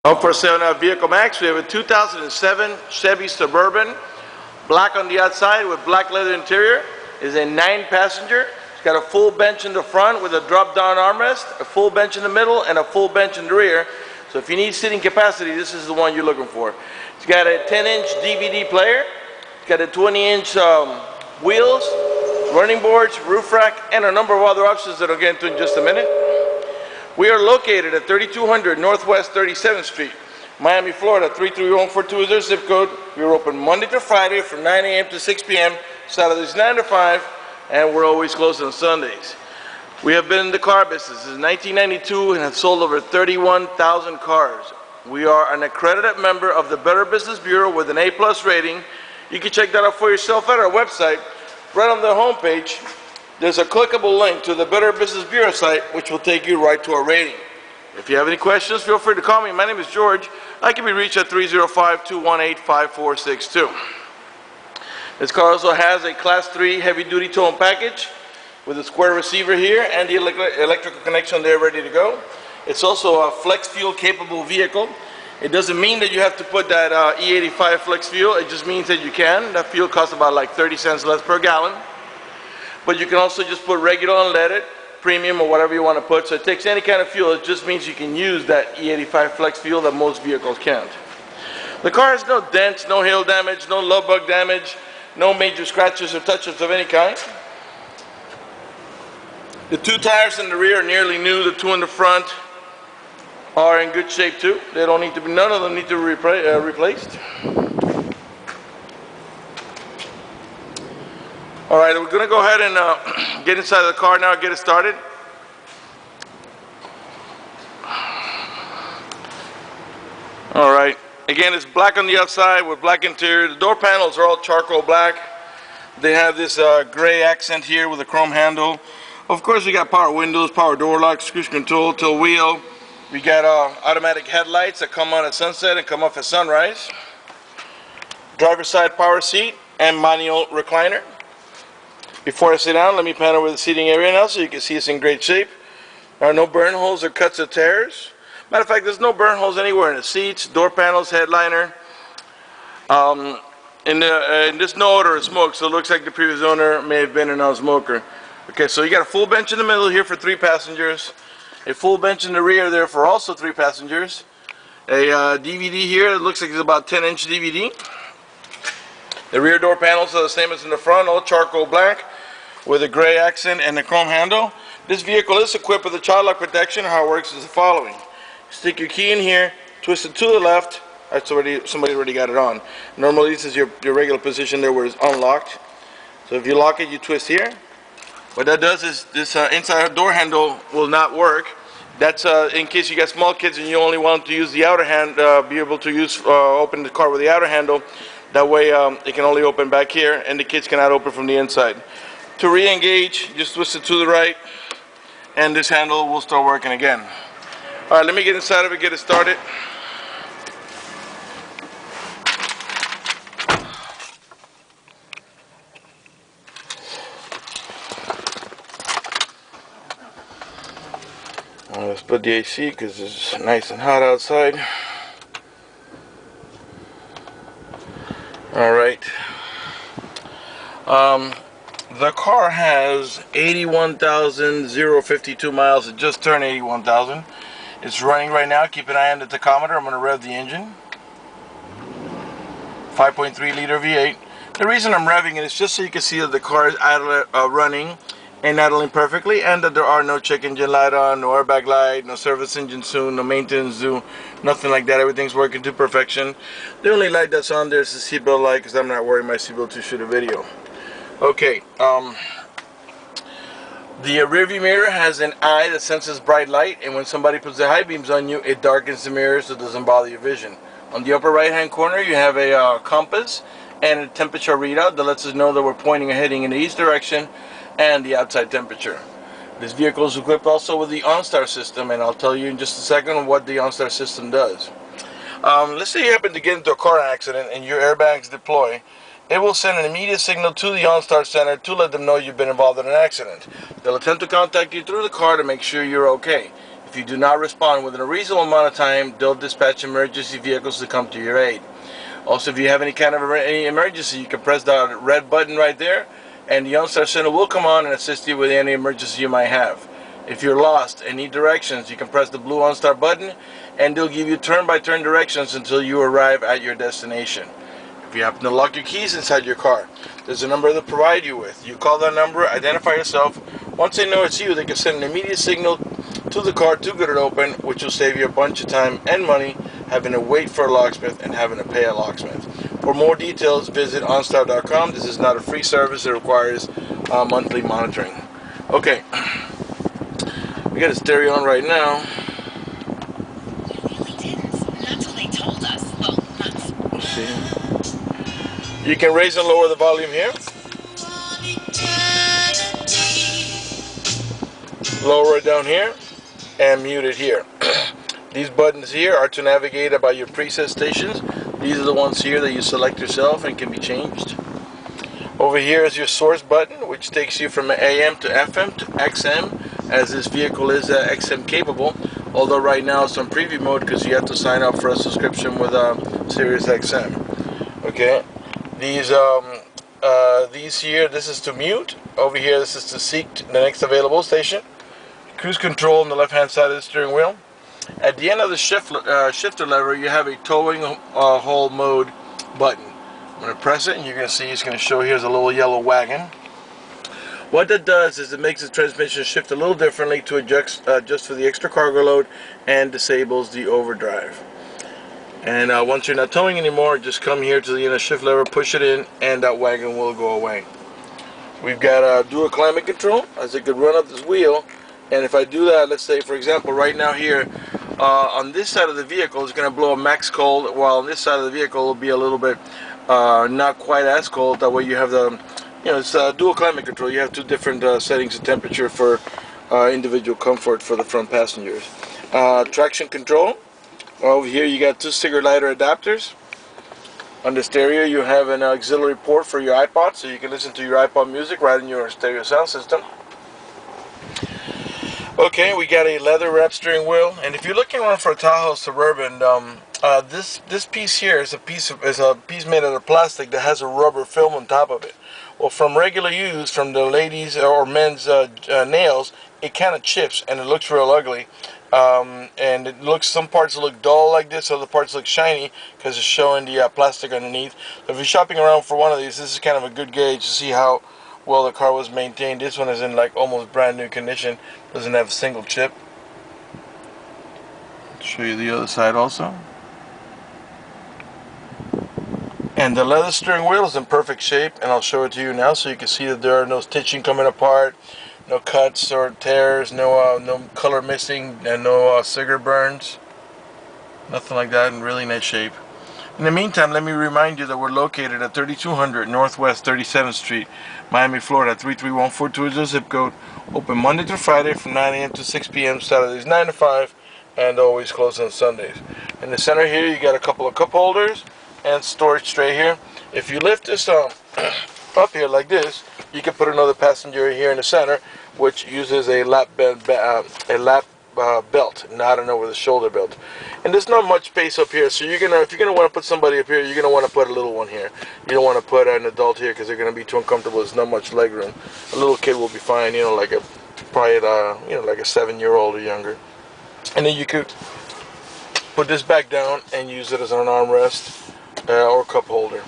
Home for sale now, Vehiclemax. We have a 2007 Chevy Suburban, black on the outside with black leather interior. It's a 9-passenger. It's got a full bench in the front with a drop-down armrest, a full bench in the middle, and a full bench in the rear. So if you need sitting capacity, this is the one you're looking for. It's got a 10-inch DVD player. It's got a 20-inch wheels, running boards, roof rack, and a number of other options that I'll get into in just a minute. We are located at 3200 Northwest 37th Street, Miami, Florida, 33142 is our zip code. We are open Monday to Friday from 9 a.m. to 6 p.m., Saturdays 9 to 5, and we're always closed on Sundays. We have been in the car business since 1992 and have sold over 31,000 cars. We are an accredited member of the Better Business Bureau with an A+ rating. You can check that out for yourself at our website. Right on the homepage, there's a clickable link to the Better Business Bureau site, which will take you right to our rating. If you have any questions, feel free to call me. My name is George. I can be reached at 305-218-5462. This car also has a Class 3 heavy-duty towing package with a square receiver here and the electrical connection there ready to go. It's also a flex fuel capable vehicle. It doesn't mean that you have to put that E85 flex fuel. It just means that you can. That fuel costs about like 30 cents less per gallon. But you can also just put regular unleaded, premium, or whatever you want to put. So it takes any kind of fuel. It just means you can use that E85 flex fuel that most vehicles can't. The car has no dents, no hail damage, no love bug damage, no major scratches or touch-ups of any kind. The 2 tires in the rear are nearly new. The 2 in the front are in good shape too. They don't need to be, none of them need to be replaced. All right, we're going to go ahead and get inside the car now, get it started. All right, again, it's black on the outside with black interior. The door panels are all charcoal black. They have this gray accent here with a chrome handle. Of course, we got power windows, power door locks, cruise control, tilt wheel. We got automatic headlights that come on at sunset and come off at sunrise. Driver's side power seat and manual recliner. Before I sit down, let me pan over the seating area now so you can see it's in great shape. There are no burn holes or cuts or tears. Matter of fact, there's no burn holes anywhere in the seats, door panels, headliner. There's no odor of smoke, so it looks like the previous owner may have been a non-smoker. Okay, so you got a full bench in the middle here for 3 passengers. A full bench in the rear there for also 3 passengers. A DVD here, it looks like it's about 10-inch DVD. The rear door panels are the same as in the front, all charcoal black with a gray accent and a chrome handle. This vehicle is equipped with a child lock protection. How it works is the following. Stick your key in here, twist it to the left. Somebody already got it on. Normally this is your regular position there where it's unlocked. So if you lock it, you twist here. What that does is this inside door handle will not work. That's in case you got small kids and you only want to use the outer hand, be able to open the car with the outer handle. That way it can only open back here and the kids cannot open from the inside. To re-engage, just twist it to the right and this handle will start working again. Alright, let me get inside of it, get it started. Let's put the AC because it's nice and hot outside. Alright. The car has 81,052 miles. It just turned 81,000. It's running right now. Keep an eye on the tachometer. I'm going to rev the engine. 5.3 liter V8. The reason I'm revving it is just so you can see that the car is running and idling perfectly, and that there are no check engine light on, no airbag light, no service engine soon, no maintenance due, nothing like that. Everything's working to perfection. The only light that's on there is the seatbelt light because I'm not wearing my seatbelt to shoot a video. Okay, the rearview mirror has an eye that senses bright light, and when somebody puts the high beams on you, it darkens the mirror so it doesn't bother your vision. On the upper right hand corner you have a compass and a temperature readout that lets us know that we're pointing and heading in the east direction, and the outside temperature. This vehicle is equipped also with the OnStar system, and I'll tell you in just a second what the OnStar system does. Let's say you happen to get into a car accident and your airbags deploy. It will send an immediate signal to the OnStar center to let them know you've been involved in an accident. They'll attempt to contact you through the car to make sure you're okay. If you do not respond within a reasonable amount of time, they'll dispatch emergency vehicles to come to your aid. Also, if you have any kind of any emergency, you can press the red button right there, and the OnStar Center will come on and assist you with any emergency you might have. If you're lost and need directions, you can press the blue OnStar button, and they'll give you turn-by-turn directions until you arrive at your destination. If you happen to lock your keys inside your car, there's a number they'll provide you with. You call that number, identify yourself. Once they know it's you, they can send an immediate signal to the car to get it open, which will save you a bunch of time and money having to wait for a locksmith and having to pay a locksmith. For more details, visit OnStar.com. This is not a free service. It requires monthly monitoring. Okay, we got a stereo on right now. Let's see. You can raise and lower the volume here. Lower it down here and mute it here. These buttons here are to navigate about your preset stations. These are the ones here that you select yourself and can be changed. Over here is your source button, which takes you from AM to FM to XM, as this vehicle is XM capable, although right now it's on preview mode because you have to sign up for a subscription with Sirius XM. Okay, these here, this is to mute. Over here, this is to seek the next available station. Cruise control on the left hand side of the steering wheel. At the end of the shifter lever, you have a towing haul mode button. I'm going to press it, and you're going to see it's going to show here's a little yellow wagon. What that does is it makes the transmission shift a little differently to adjust for the extra cargo load and disables the overdrive. And once you're not towing anymore, just come here to the end of the shift lever, push it in, and that wagon will go away. We've got dual climate control, as it could run up this wheel. And if I do that, let's say for example right now here on this side of the vehicle it's going to blow a max cold, while on this side of the vehicle will be a little bit not quite as cold. That way you have the, it's dual climate control. You have two different settings of temperature for individual comfort for the front passengers. Traction control. Over here you got two cigarette lighter adapters. On the stereo you have an auxiliary port for your iPod, so you can listen to your iPod music right in your stereo sound system. Okay, we got a leather wrapped steering wheel, and if you're looking around for a Tahoe Suburban, this piece here is a piece made out of plastic that has a rubber film on top of it. Well, from regular use, from the ladies or men's nails, it kind of chips and it looks real ugly. And it looks, some parts look dull like this, other parts look shiny because it's showing the plastic underneath. So if you're shopping around for one of these, this is kind of a good gauge to see how well the car was maintained. This one is in like almost brand new condition, doesn't have a single chip. I'll show you the other side also. And the leather steering wheel is in perfect shape, and I'll show it to you now so you can see that there are no stitching coming apart, no cuts or tears, no color missing, and no cigarette burns. Nothing like that, in really nice shape. In the meantime, let me remind you that we're located at 3200 Northwest 37th Street, Miami, Florida, 33142 is the zip code. Open Monday through Friday from 9 a.m. to 6 p.m., Saturdays 9 to 5, and always closed on Sundays. In the center here, you got a couple of cup holders and storage tray here. If you lift this up here like this, you can put another passenger here in the center, which uses a lap belt, not an over-the-shoulder belt. And there's not much space up here, so if you're gonna want to put somebody up here, you're gonna want to put a little one here. You don't want to put an adult here because they're gonna be too uncomfortable. There's not much leg room. A little kid will be fine, like a probably like a 7-year-old or younger. And then you could put this back down and use it as an armrest or cup holder.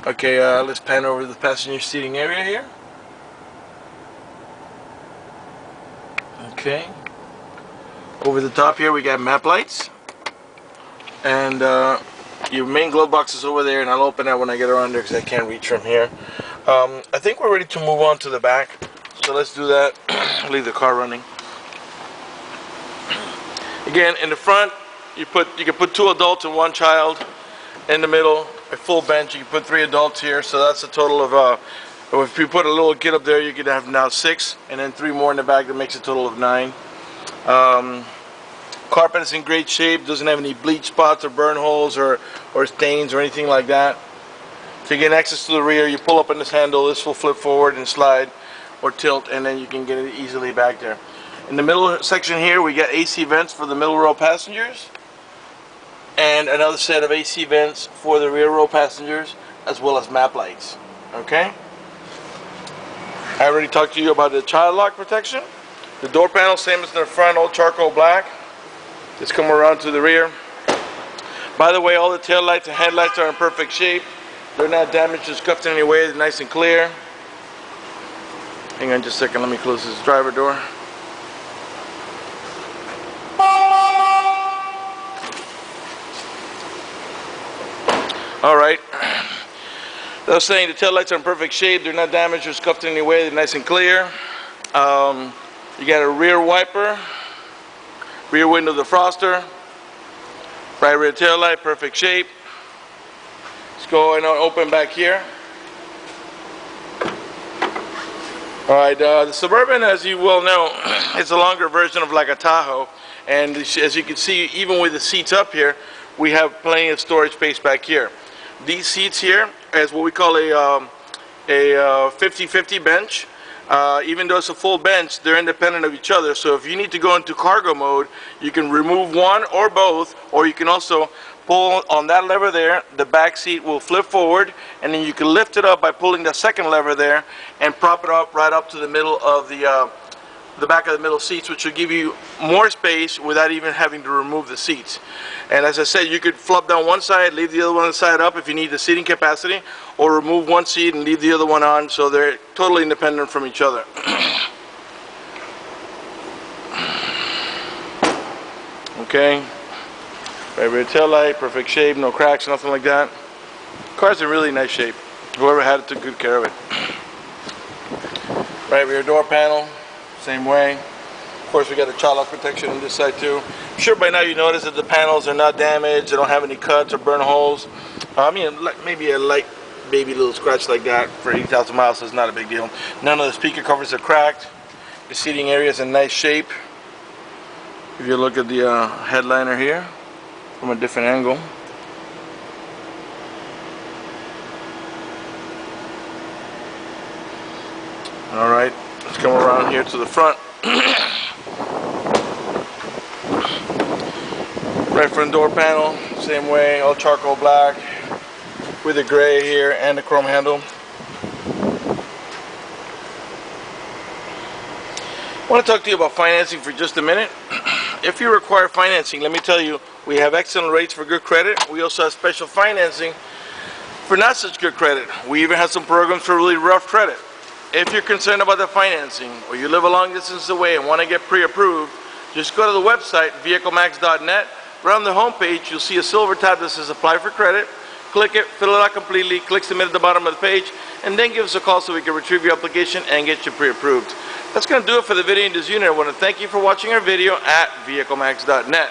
Okay, let's pan over the passenger seating area here. Okay. Over the top here we got map lights. And your main glove box is over there, and I'll open that when I get around there because I can't reach from here. I think we're ready to move on to the back. So let's do that. Leave the car running. Again, in the front, you can put 2 adults and 1 child. In the middle, a full bench. You can put 3 adults here, so that's a total of. If you put a little kid up there, you could have now 6, and then 3 more in the back. That makes a total of 9. Carpet is in great shape. Doesn't have any bleach spots or burn holes or stains or anything like that. To get access to the rear, you pull up on this handle. This will flip forward and slide or tilt, and then you can get it easily back there. In the middle section here, we got AC vents for the middle row passengers, and another set of AC vents for the rear row passengers, as well as map lights. Okay? I already talked to you about the child lock protection. The door panel, same as the front, all charcoal black. Just come around to the rear. By the way, all the tail lights and headlights are in perfect shape. They're not damaged or scuffed in any way. They're nice and clear. Hang on just a second. Let me close this driver door. All right. I was saying the tail lights are in perfect shape. They're not damaged or scuffed in any way. They're nice and clear. You got a rear wiper, rear window defroster, right rear tail light, perfect shape. Let's go and open back here. All right, the Suburban, as you well know, is a longer version of like a Tahoe, and as you can see, even with the seats up here, we have plenty of storage space back here. These seats here is what we call a 50-50 bench. Even though it's a full bench, they're independent of each other. So if you need to go into cargo mode, you can remove one or both, or you can also pull on that lever there. The back seat will flip forward, and then you can lift it up by pulling the second lever there and prop it up right up to the middle of the back of the middle seats, which will give you more space without even having to remove the seats. And as I said, you could flop down one side, leave the other one side up if you need the seating capacity, or remove one seat and leave the other one on, so they're totally independent from each other. Okay, right rear tail light, perfect shape, no cracks, nothing like that. Car's in really nice shape. Whoever had it took good care of it. Right rear door panel, same way. Of course, we got a child lock protection on this side too. I'm sure by now you notice that the panels are not damaged. They don't have any cuts or burn holes. I mean, maybe a light baby little scratch like that for 80,000 miles is not a big deal. None of the speaker covers are cracked. The seating area is in nice shape. If you look at the headliner here from a different angle. All right, let's come around here to the front. Right front door panel, same way, all charcoal black with the gray here and the chrome handle. I want to talk to you about financing for just a minute. If you require financing, let me tell you, we have excellent rates for good credit. We also have special financing for not such good credit. We even have some programs for really rough credit. If you're concerned about the financing, or you live a long distance away and want to get pre-approved, just go to the website, vehiclemax.net. Right on the home page, you'll see a silver tab that says Apply for Credit. Click it, fill it out completely, click Submit at the bottom of the page, and then give us a call so we can retrieve your application and get you pre-approved. That's going to do it for the video in this unit. I want to thank you for watching our video at vehiclemax.net.